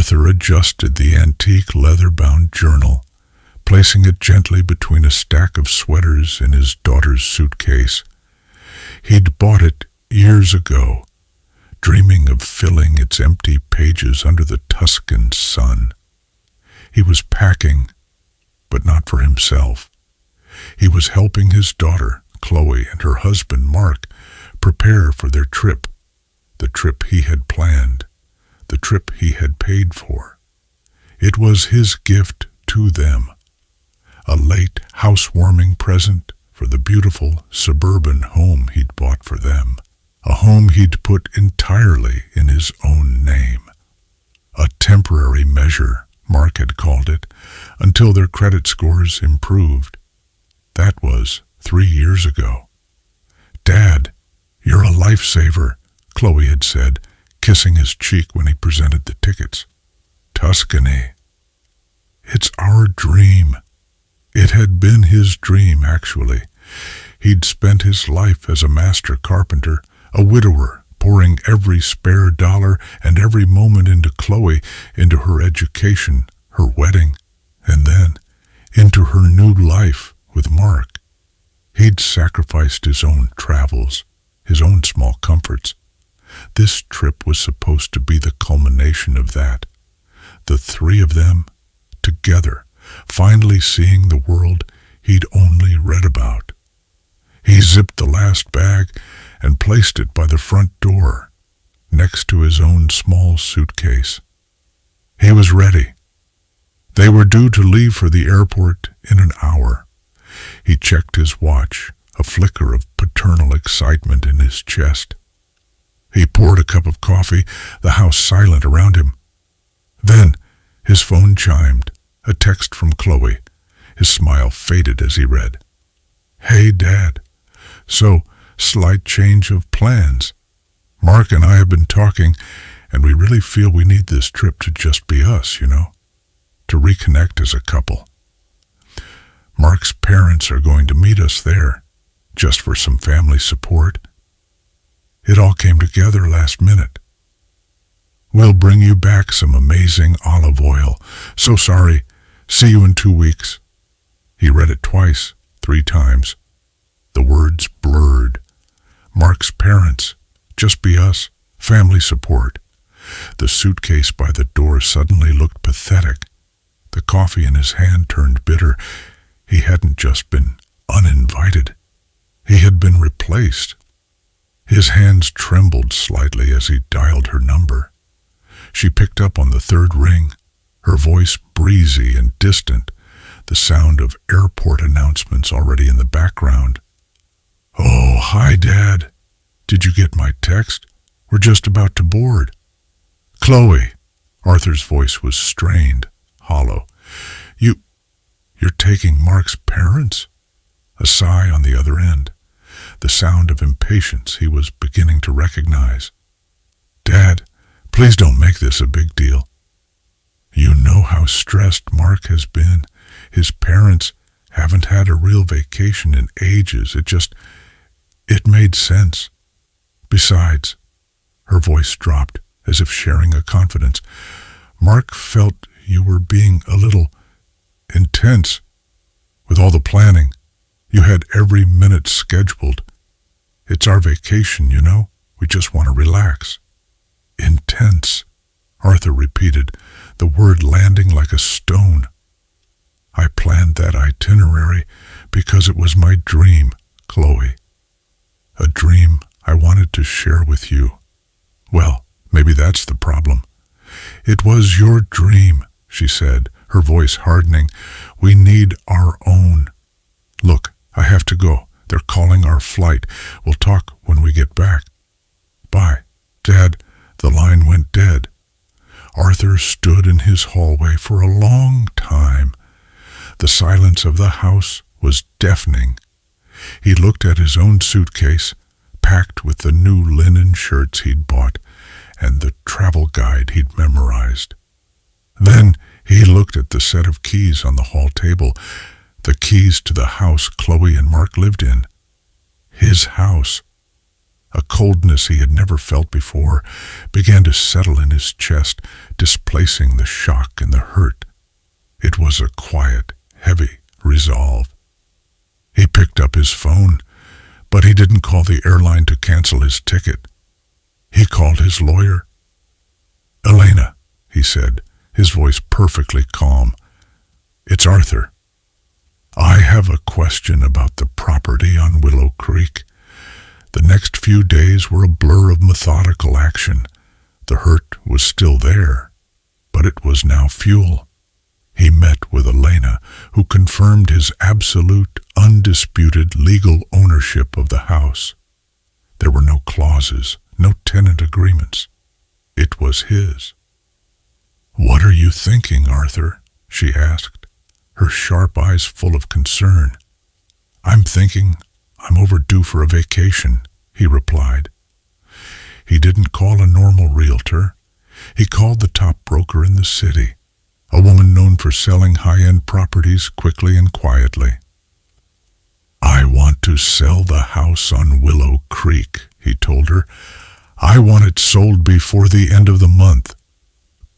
Arthur adjusted the antique leather-bound journal, placing it gently between a stack of sweaters in his daughter's suitcase. He'd bought it years ago, dreaming of filling its empty pages under the Tuscan sun. He was packing, but not for himself. He was helping his daughter, Chloe, and her husband, Mark, prepare for their trip, the trip he had planned, the trip he had paid for. It was his gift to them, a late housewarming present for the beautiful suburban home he'd bought for them, a home he'd put entirely in his own name. A temporary measure, Mark had called it, until their credit scores improved. That was 3 years ago. "Dad, you're a lifesaver," Chloe had said, kissing his cheek when he presented the tickets. "Tuscany. It's our dream." It had been his dream, actually. He'd spent his life as a master carpenter, a widower, pouring every spare dollar and every moment into Chloe, into her education, her wedding, and then into her new life with Mark. He'd sacrificed his own travels, his own small comforts. This trip was supposed to be the culmination of that. The three of them, together, finally seeing the world he'd only read about. He zipped the last bag and placed it by the front door, next to his own small suitcase. He was ready. They were due to leave for the airport in an hour. He checked his watch, a flicker of paternal excitement in his chest. He poured a cup of coffee, the house silent around him. Then his phone chimed, a text from Chloe. His smile faded as he read. "Hey, Dad. So, slight change of plans. Mark and I have been talking, and we really feel we need this trip to just be us, you know, to reconnect as a couple. Mark's parents are going to meet us there, just for some family support. It all came together last minute. We'll bring you back some amazing olive oil. So sorry. See you in 2 weeks." He read it twice, 3 times. The words blurred. Mark's parents. Just be us. Family support. The suitcase by the door suddenly looked pathetic. The coffee in his hand turned bitter. He hadn't just been uninvited. He had been replaced. His hands trembled slightly as he dialed her number. She picked up on the 3rd ring, her voice breezy and distant, the sound of airport announcements already in the background. "Oh, hi, Dad. Did you get my text? We're just about to board." "Chloe." Arthur's voice was strained, hollow. You're taking Mark's parents?" A sigh on the other end, the sound of impatience he was beginning to recognize. "Dad, please don't make this a big deal. You know how stressed Mark has been. His parents haven't had a real vacation in ages. It made sense. Besides," her voice dropped as if sharing a confidence, "Mark felt you were being a little intense with all the planning. You had every minute scheduled. It's our vacation, you know. We just want to relax." "Intense," Arthur repeated, the word landing like a stone. "I planned that itinerary because it was my dream, Chloe. A dream I wanted to share with you. Well, maybe that's the problem." "It was your dream," she said, her voice hardening. "We need our own. Look, I have to go. They're calling our flight. We'll talk when we get back. Bye." "Dad," the line went dead. Arthur stood in his hallway for a long time. The silence of the house was deafening. He looked at his own suitcase, packed with the new linen shirts he'd bought and the travel guide he'd memorized. Then he looked at the set of keys on the hall table, the keys to the house Chloe and Mark lived in. His house. A coldness he had never felt before began to settle in his chest, displacing the shock and the hurt. It was a quiet, heavy resolve. He picked up his phone, but he didn't call the airline to cancel his ticket. He called his lawyer. "Elena," he said, his voice perfectly calm. "It's Arthur. I have a question about the property on Willow Creek." The next few days were a blur of methodical action. The hurt was still there, but it was now fuel. He met with Elena, who confirmed his absolute, undisputed legal ownership of the house. There were no clauses, no tenant agreements. It was his. "What are you thinking, Arthur?" she asked, her sharp eyes full of concern. "I'm thinking I'm overdue for a vacation," he replied. He didn't call a normal realtor. He called the top broker in the city, a woman known for selling high-end properties quickly and quietly. "I want to sell the house on Willow Creek," he told her. "I want it sold before the end of the month.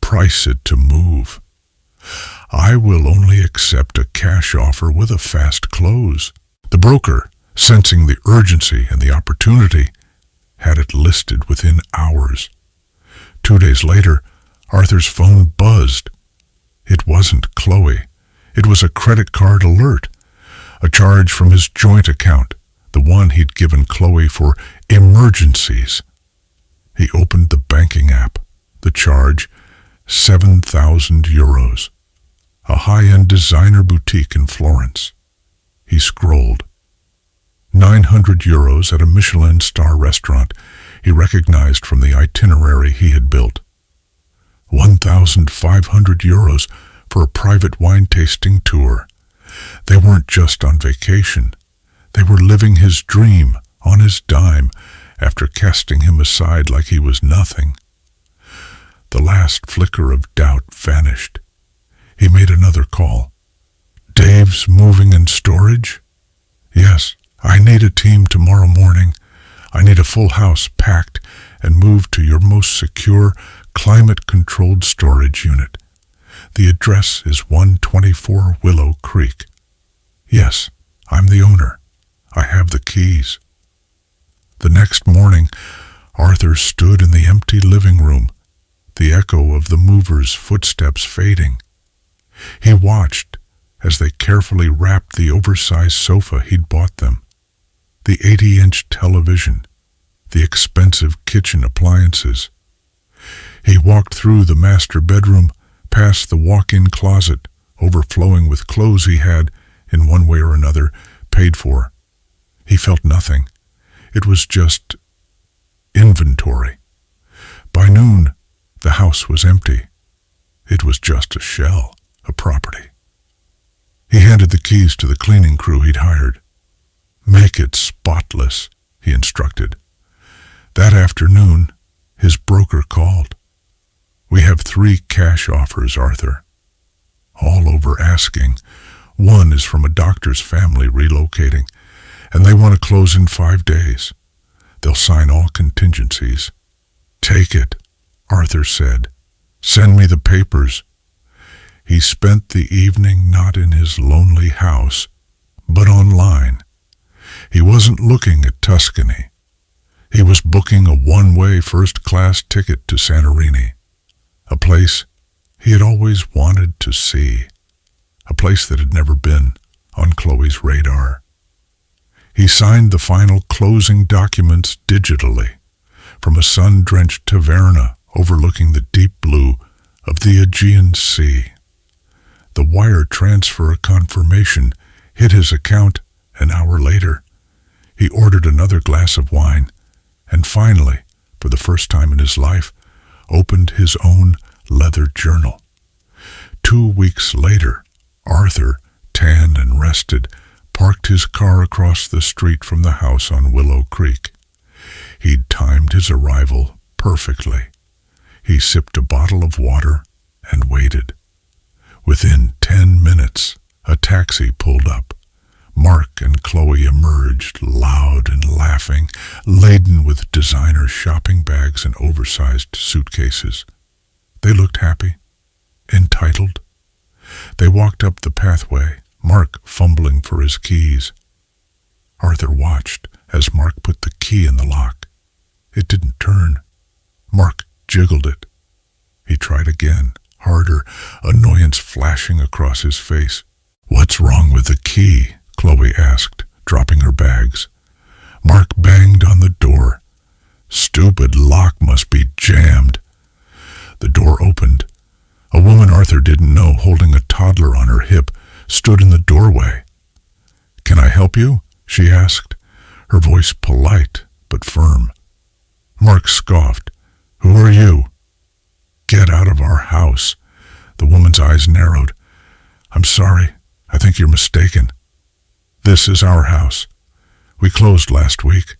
Price it to move. I will only accept a cash offer with a fast close." The broker, sensing the urgency and the opportunity, had it listed within hours. 2 days later, Arthur's phone buzzed. It wasn't Chloe. It was a credit card alert, a charge from his joint account, the one he'd given Chloe for emergencies. He opened the banking app. The charge, €7,000. A high-end designer boutique in Florence. He scrolled. €900 at a Michelin star restaurant he recognized from the itinerary he had built. €1,500 for a private wine tasting tour. They weren't just on vacation. They were living his dream on his dime after casting him aside like he was nothing. The last flicker of doubt vanished. He made another call. "Dave's Moving and Storage?" "Yes, I need a team tomorrow morning. I need a full house packed and moved to your most secure, climate-controlled storage unit. The address is 124 Willow Creek." "Yes, I'm the owner. I have the keys." The next morning, Arthur stood in the empty living room, the echo of the movers' footsteps fading. He watched as they carefully wrapped the oversized sofa he'd bought them, the 80-inch television, the expensive kitchen appliances. He walked through the master bedroom, past the walk-in closet, overflowing with clothes he had, in one way or another, paid for. He felt nothing. It was just inventory. By noon, the house was empty. It was just a shell, a property. He handed the keys to the cleaning crew he'd hired. "Make it spotless," he instructed. That afternoon, his broker called. "We have 3 cash offers, Arthur. All over asking. One is from a doctor's family relocating, and they want to close in 5 days. They'll sign all contingencies." "Take it," Arthur said. "Send me the papers." He spent the evening not in his lonely house, but online. He wasn't looking at Tuscany. He was booking a one-way first-class ticket to Santorini, a place he had always wanted to see, a place that had never been on Chloe's radar. He signed the final closing documents digitally from a sun-drenched taverna overlooking the deep blue of the Aegean Sea. The wire transfer confirmation hit his account an hour later. He ordered another glass of wine and finally, for the first time in his life, opened his own leather journal. 2 weeks later, Arthur, tanned and rested, parked his car across the street from the house on Willow Creek. He'd timed his arrival perfectly. He sipped a bottle of water and waited. Within 10 minutes, a taxi pulled up, Mark and Chloe emerged, loud and laughing, laden with designer shopping bags and oversized suitcases. They looked happy, entitled. They walked up the pathway, Mark fumbling for his keys. Arthur watched as Mark put the key in the lock. It didn't turn. Mark jiggled it. He tried again, harder, annoyance flashing across his face. "What's wrong with the key?" Chloe asked, dropping her bags. Mark banged on the door. "Stupid lock must be jammed." The door opened. A woman Arthur didn't know, holding a toddler on her hip, stood in the doorway. "Can I help you?" she asked, her voice polite but firm. Mark scoffed. "Who are you?" "Get out of our house." The woman's eyes narrowed. "I'm sorry. I think you're mistaken. This is our house. We closed last week."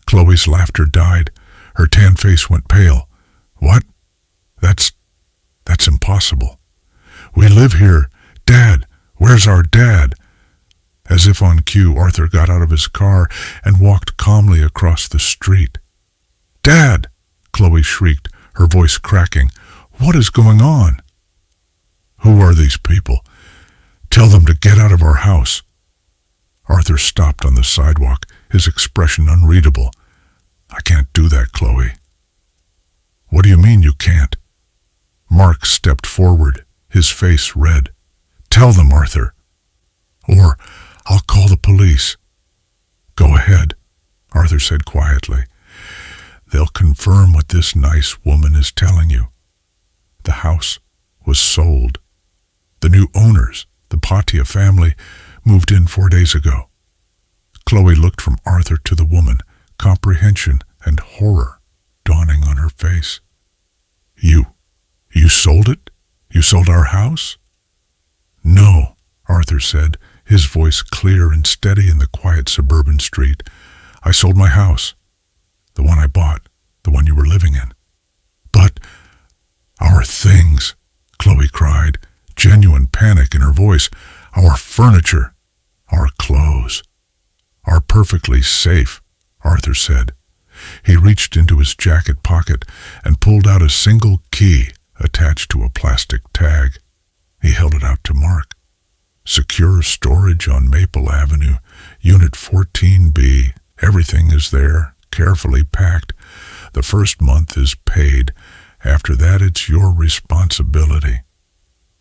Chloe's laughter died. Her tan face went pale. "What? That's impossible. We live here. Dad, where's our dad?" As if on cue, Arthur got out of his car and walked calmly across the street. "Dad!" Chloe shrieked, her voice cracking. "What is going on?" "Who are these people? Tell them to get out of our house." Arthur stopped on the sidewalk, his expression unreadable. "I can't do that, Chloe." "What do you mean you can't?" Mark stepped forward, his face red. "Tell them, Arthur. Or I'll call the police." "Go ahead," Arthur said quietly. "They'll confirm what this nice woman is telling you. The house was sold. The new owners, the Patia family, moved in 4 days ago." Chloe looked from Arthur to the woman, comprehension and horror dawning on her face. You sold it? You sold our house?" "No," Arthur said, his voice clear and steady in the quiet suburban street. "I sold my house. The one I bought, the one you were living in." "But our things," Chloe cried, genuine panic in her voice. "Our furniture, our clothes." "Are perfectly safe," Arthur said. He reached into his jacket pocket and pulled out a single key attached to a plastic tag. He held it out to Mark. "Secure storage on Maple Avenue, Unit 14B. Everything is there, carefully packed. The first month is paid. After that, it's your responsibility."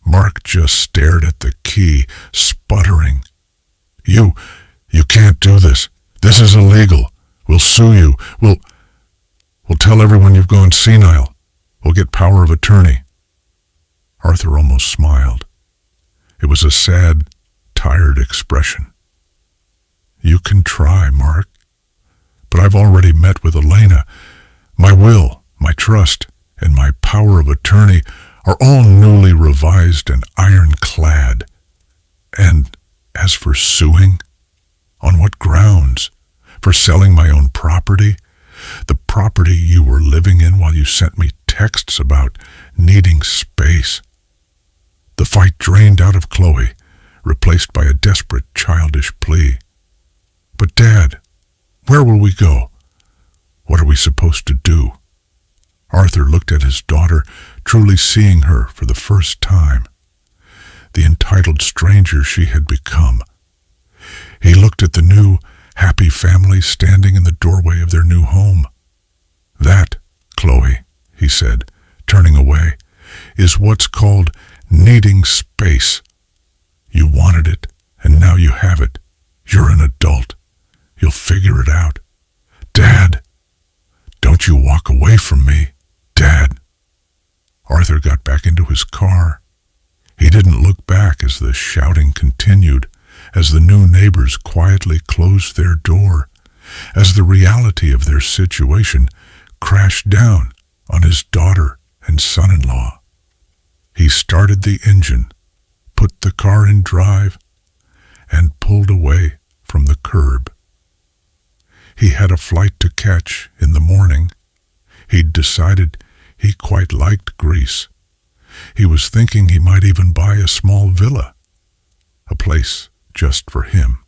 Mark just stared at the key, sputtering. You can't do this. This is illegal. We'll sue you. We'll tell everyone you've gone senile. We'll get power of attorney." Arthur almost smiled. It was a sad, tired expression. "You can try, Mark. But I've already met with Elena. My will, my trust, and my power of attorney are all newly revised and ironclad. And as for suing, on what grounds? For selling my own property? The property you were living in while you sent me texts about needing space." The fight drained out of Chloe, replaced by a desperate, childish plea. "But Dad, where will we go? What are we supposed to do?" Arthur looked at his daughter, truly seeing her for the first time. The entitled stranger she had become. He looked at the new, happy family standing in the doorway of their new home. "That, Chloe," he said, turning away, "is what's called needing space. You wanted it, and now you have it. You're an adult. You'll figure it out. Dad, don't you walk away from me, Dad." Arthur got back into his car. He didn't look back as the shouting continued, as the new neighbors quietly closed their door, as the reality of their situation crashed down on his daughter and son-in-law. He started the engine, put the car in drive, and pulled away from the curb. He had a flight to catch in the morning. He'd decided he quite liked Greece. He was thinking he might even buy a small villa, a place just for him.